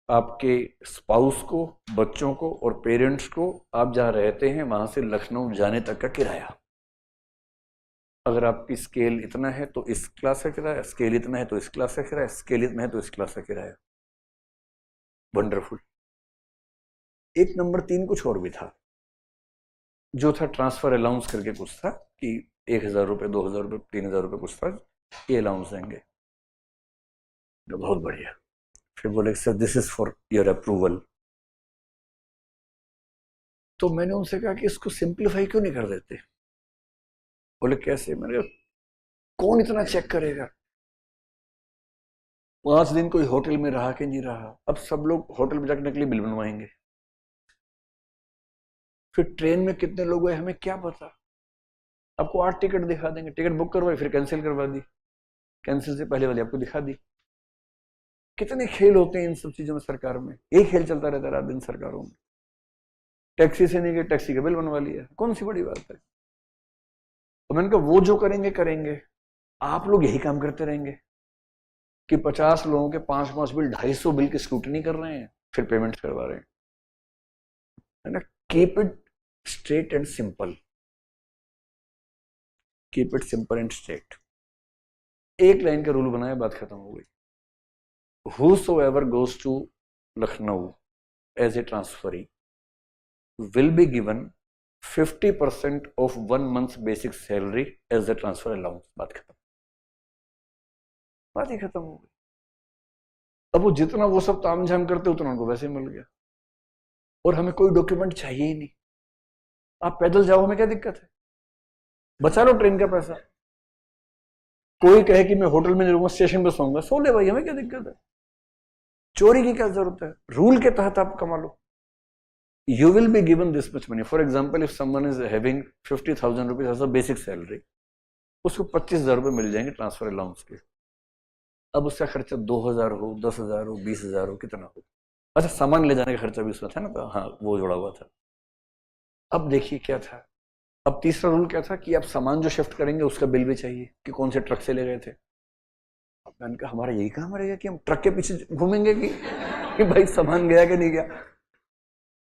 आपके स्पाउस को, बच्चों को और पेरेंट्स को आप जहां रहते हैं वहां से लखनऊ जाने तक का किराया। अगर आपकी स्केल इतना है तो इस क्लास का किराया, स्केल इतना है तो इस क्लास का किराया, स्केल इतना है तो इस क्लास का किराया। वंडरफुल। एक नंबर 3 कुछ और भी था, जो था ट्रांसफर अलाउंस करके कुछ था कि 1,000 रुपये, 2,000 रुपये, 3,000 रुपये कुछ था, ये अलाउंस देंगे। तो बहुत बढ़िया। फिर बोले sir this is for your approval. तो मैंने उनसे कहा कि इसको सिंप्लीफाई क्यों नहीं कर देते। बोले कैसे। मैंने कहा कौन इतना चेक करेगा। 5 दिन कोई होटल में रहा कि नहीं रहा, अब सब लोग होटल में जाने के लिए बिल बनवाएंगे। फिर ट्रेन में कितने लोग गए हमें क्या पता। आपको 8 टिकट दिखा देंगे, टिकट बुक करवाई फिर कैंसिल करवा दी, कैंसिल से पहले वाली आपको दिखा दी। कितने खेल होते हैं इन सब चीजों में सरकार में, यही खेल चलता रहता है रात दिन सरकारों में। टैक्सी से नहीं गए, टैक्सी का बिल बनवा लिया, कौन सी बड़ी बात है। तो मैंने कहा वो जो करेंगे करेंगे, आप लोग यही काम करते रहेंगे कि 50 लोगों के 5-5 बिल, 250 बिल की स्क्रूटनी कर रहे हैं, फिर पेमेंट करवा रहे हैं। है ना। Keep it straight and simple, keep it simple and straight. एक लाइन का रूल बनाया, बात खत्म हो गई। Whosoever goes to Lucknow as a transferee will be given 50% of 1 month's basic salary as the transfer allowance। बात खत्म, बात ही खत्म हो गई। अब वो जितना वो सब तामझाम करते उतना उनको वैसे मिल गया, और हमें कोई डॉक्यूमेंट चाहिए ही नहीं। आप पैदल जाओ, हमें क्या दिक्कत है, बचा लो ट्रेन का पैसा। कोई कहे कि मैं होटल में नहीं रहूंगा, स्टेशन पे सोऊंगा, सो ले भाई, हमें क्या दिक्कत है। चोरी की क्या जरूरत है, रूल के तहत आप कमा लो। You will be given this much money. For example, if someone is having 50,000 rupees as a basic salary, उसको 25,000 रुपये मिल जाएंगे ट्रांसफर अलाउंस के। अब उसका खर्चा 2,000 हो, 10,000 हो, 20,000 हो, कितना हो। अच्छा, सामान ले जाने का खर्चा भी उसमें था ना, तो हाँ वो जुड़ा हुआ था। अब देखिए क्या था, अब तीसरा रूल क्या था कि आप सामान जो शिफ्ट करेंगे उसका बिल भी चाहिए कि कौन से ट्रक से ले गए थे। अब मैंने कहा हमारा यही काम रहेगा कि हम ट्रक के पीछे घूमेंगे कि भाई सामान गया कि नहीं गया।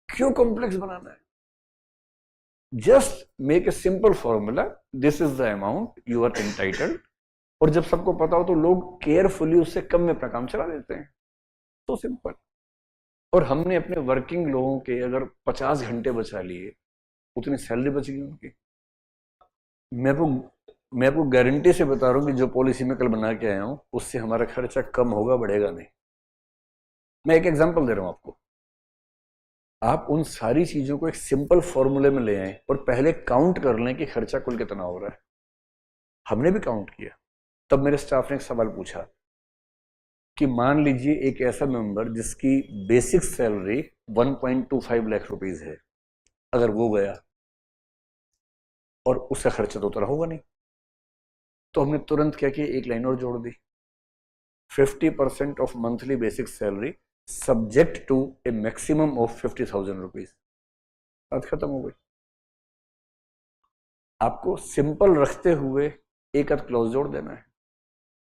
क्यों कॉम्प्लेक्स बनाना है। Just make a simple formula, this is the amount you are entitled. और जब सबको पता हो तो लोग केयरफुली उससे कम में अपना काम चला देते हैं। तो सिंपल। और हमने अपने वर्किंग लोगों के अगर 50 घंटे बचा लिए, उतनी सैलरी बच गई उनकी। मैं आपको गारंटी से बता रहा हूं कि जो पॉलिसी में कल बना के आया हूं उससे हमारा खर्चा कम होगा, बढ़ेगा नहीं। मैं एक एग्जांपल दे रहा हूं आपको। आप उन सारी चीजों को एक सिंपल फॉर्मूले में ले आए और पहले काउंट कर लें कि खर्चा कुल कितना हो रहा है। हमने भी काउंट किया। तब मेरे स्टाफ ने एक सवाल पूछा कि मान लीजिए एक ऐसा मेंबर जिसकी बेसिक सैलरी 1.25 लाख रुपीज है, अगर वो गया और उसका खर्चा तो उतना होगा नहीं, तो हमने तुरंत क्या किया, एक लाइन और जोड़ दी, 50% of monthly basic salary subject to a maximum of 50,000 rupees. बात खत्म हो गई। आपको सिंपल रखते हुए एक आध क्लॉज जोड़ देना है,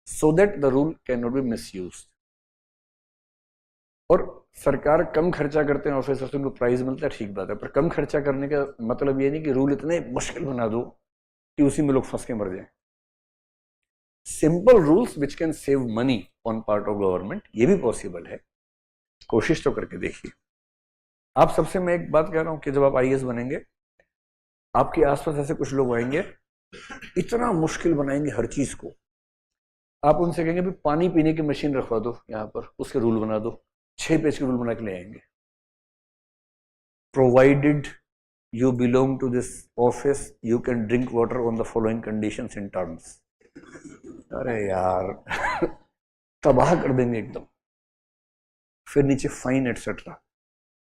so that the rule can not be misused. और सरकार कम खर्चा करते हैं, ऑफिसर्स उनको प्राइज मिलता है, ठीक बात है, पर कम खर्चा करने का मतलब ये नहीं कि रूल इतने मुश्किल बना दो कि उसी में लोग फंस के मर जाए। Simple rules which can save money on part of government, ये भी पॉसिबल है। कोशिश तो करके देखिए। आप सबसे मैं एक बात कह रहा हूं कि जब आप आईएएस बनेंगे, आपके आसपास ऐसे कुछ लोग आएंगे, इतना मुश्किल बनाएंगे हर चीज को। आप उनसे कहेंगे भी पानी पीने की मशीन रखवा दो यहां पर, उसके रूल बना दो, 6 पेज के रूल बना के ले आएंगे। Provided you belong to this office, you can drink water on the following conditions and terms। अरे यार तबाह कर देंगे एकदम। फिर नीचे फाइन एटसेट्रा,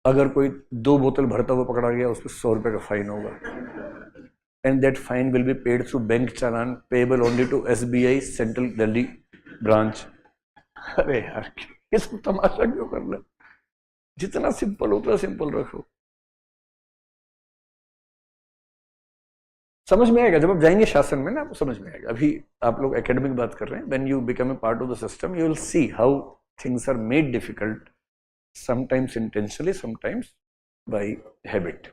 अगर कोई 2 बोतल भरता हुआ पकड़ा गया उस पर 100 रुपए का फाइन होगा। And that fine will be paid through bank challan payable only to SBI central Delhi branch. अरे यार इसको तमाशा क्यों करना, जितना सिंपल उतना सिंपल रखो। समझ में आएगा जब आप जाएंगे शासन में ना, आपको समझ में आएगा। अभी आप लोग एकेडमिक बात कर रहे हैं, when you become a part of the system you will see how things are made difficult sometimes intentionally, sometimes by habit.